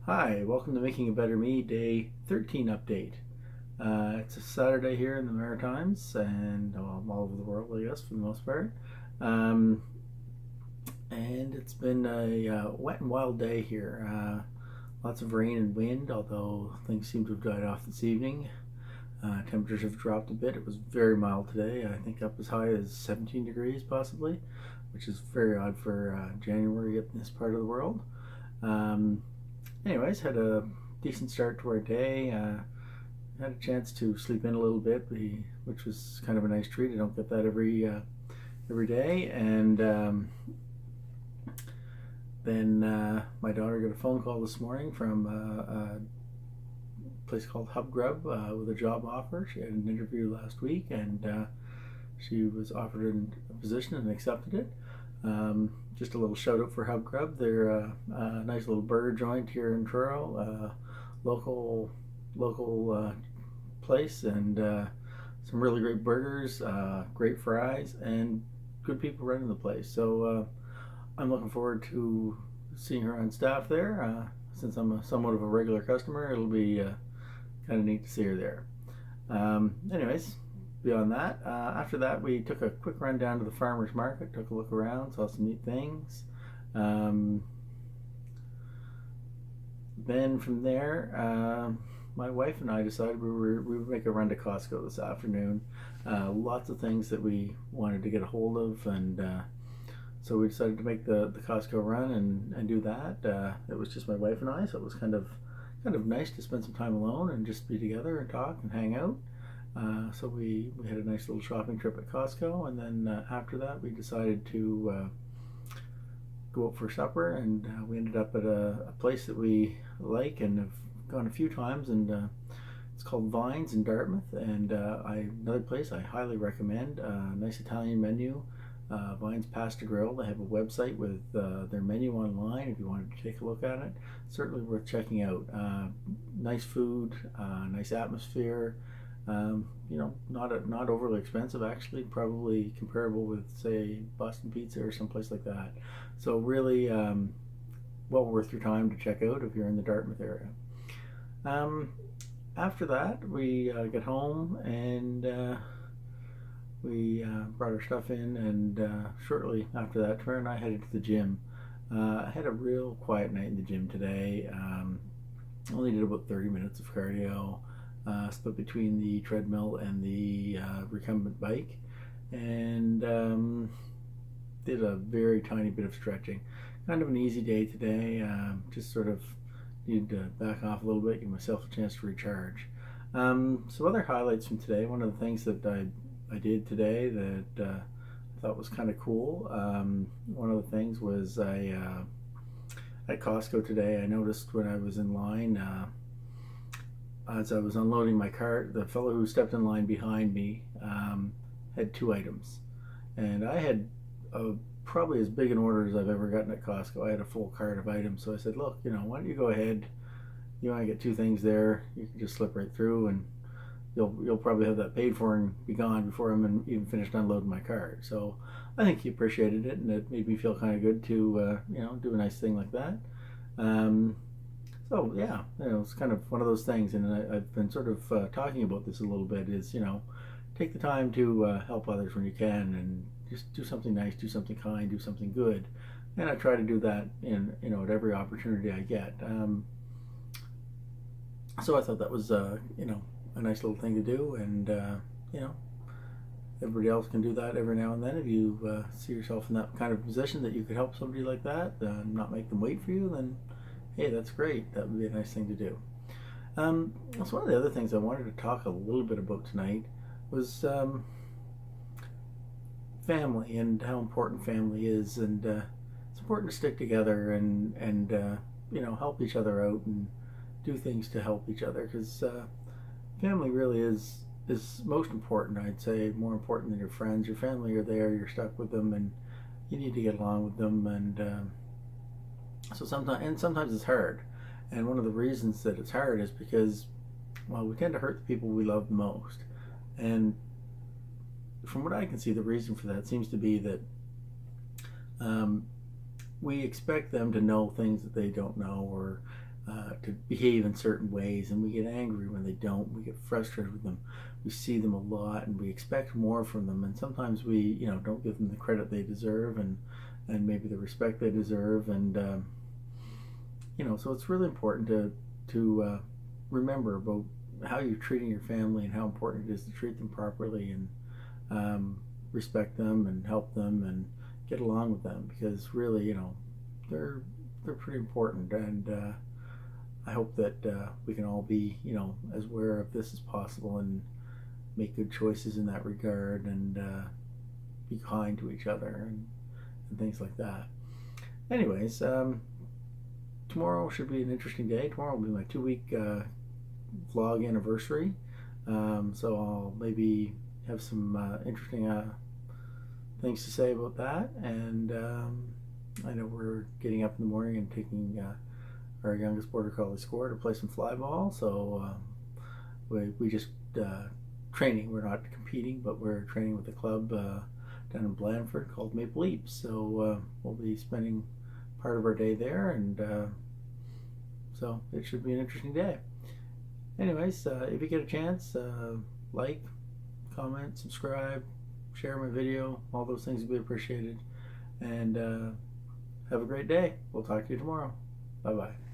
Hi, welcome to Making a Better Me Day 13 update. It's a Saturday here in the Maritimes and all over the world, I guess, for the most part. Um, and it's been a wet and wild day here. Lots of rain and wind, although things seem to have died off this evening. Temperatures have dropped a bit. It was very mild today, I think up as high as 17 degrees possibly, which is very odd for January in this part of the world. Um, Anyways, had a decent start to our day. Had a chance to sleep in a little bit, which was kind of a nice treat. I don't get that every day. And then my daughter got a phone call this morning from a place called Hub Grub with a job offer. She had an interview last week, and she was offered a position and accepted it. Just a little shout out for Hub Grub. They're a nice little burger joint here in Truro, local place, and some really great burgers, great fries, and good people running the place. So I'm looking forward to seeing her on staff there. Since I'm somewhat of a regular customer, it'll be kind of neat to see her there. Anyways, beyond that, after that, we took a quick run down to the farmer's market, took a look around, saw some neat things. Then from there, my wife and I decided we would make a run to Costco this afternoon. Lots of things that we wanted to get a hold of, and so we decided to make the Costco run and do that. It was just my wife and I, so it was kind of nice to spend some time alone and just be together and talk and hang out. So we had a nice little shopping trip at Costco, and then after that we decided to go out for supper, and we ended up at a place that we like and have gone a few times, and it's called Vines in Dartmouth, and another place I highly recommend. Nice Italian menu. Vines Pasta Grill. They have a website with their menu online if you wanted to take a look at it. Certainly worth checking out. Nice food, nice atmosphere. Not overly expensive, actually, probably comparable with, say, Boston Pizza or someplace like that. So really well worth your time to check out if you're in the Dartmouth area. After that, we get home, and we brought our stuff in, and shortly after that, Tamara and I headed to the gym. I had a real quiet night in the gym today. Only did about 30 minutes of cardio. Split between the treadmill and the recumbent bike, and did a very tiny bit of stretching. Kind of an easy day today. Just sort of needed to back off a little bit, give myself a chance to recharge. Some other highlights from today. One of the things that I did today that I thought was kind of cool. One of the things was at Costco today, I noticed when I was in line, as I was unloading my cart, the fellow who stepped in line behind me had 2 items, and I had probably as big an order as I've ever gotten at Costco. I had a full cart of items, so I said, "Look, why don't you go ahead? You want to get 2 things there? You can just slip right through, and you'll probably have that paid for and be gone before I'm even finished unloading my cart." So I think he appreciated it, and it made me feel kind of good to do a nice thing like that. So yeah, it's kind of one of those things, and I've been sort of talking about this a little bit. Is take the time to help others when you can, and just do something nice, do something kind, do something good, and I try to do that at every opportunity I get. So I thought that was a nice little thing to do, and everybody else can do that every now and then. If you see yourself in that kind of position that you could help somebody like that, not make them wait for you, then hey, that's great. That would be a nice thing to do. So one of the other things I wanted to talk a little bit about tonight was family and how important family is, and it's important to stick together and help each other out and do things to help each other, because family really is most important. I'd say more important than your friends. Your family are there, you're stuck with them, and you need to get along with them, and so sometimes it's hard, and one of the reasons that it's hard is because, well, we tend to hurt the people we love the most, and from what I can see, the reason for that seems to be that we expect them to know things that they don't know, or to behave in certain ways, and we get angry when they don't. We get frustrated with them. We see them a lot, and we expect more from them. And sometimes we, don't give them the credit they deserve, and maybe the respect they deserve. And so it's really important to remember about how you're treating your family and how important it is to treat them properly and respect them and help them and get along with them, because really, they're pretty important. And I hope that we can all be, as aware of this as possible and make good choices in that regard, and be kind to each other and things like that. Anyways, tomorrow should be an interesting day. Tomorrow will be my 2-week vlog anniversary, so I'll maybe have some interesting things to say about that. And I know we're getting up in the morning and taking our youngest border collie Score to play some fly ball. So we just training. We're not competing, but we're training with a club down in Blandford called Maple Leaps. So we'll be spending part of our day there, and so it should be an interesting day. Anyways, if you get a chance, like, comment, subscribe, share my video. All those things would be appreciated. And have a great day. We'll talk to you tomorrow. Bye-bye.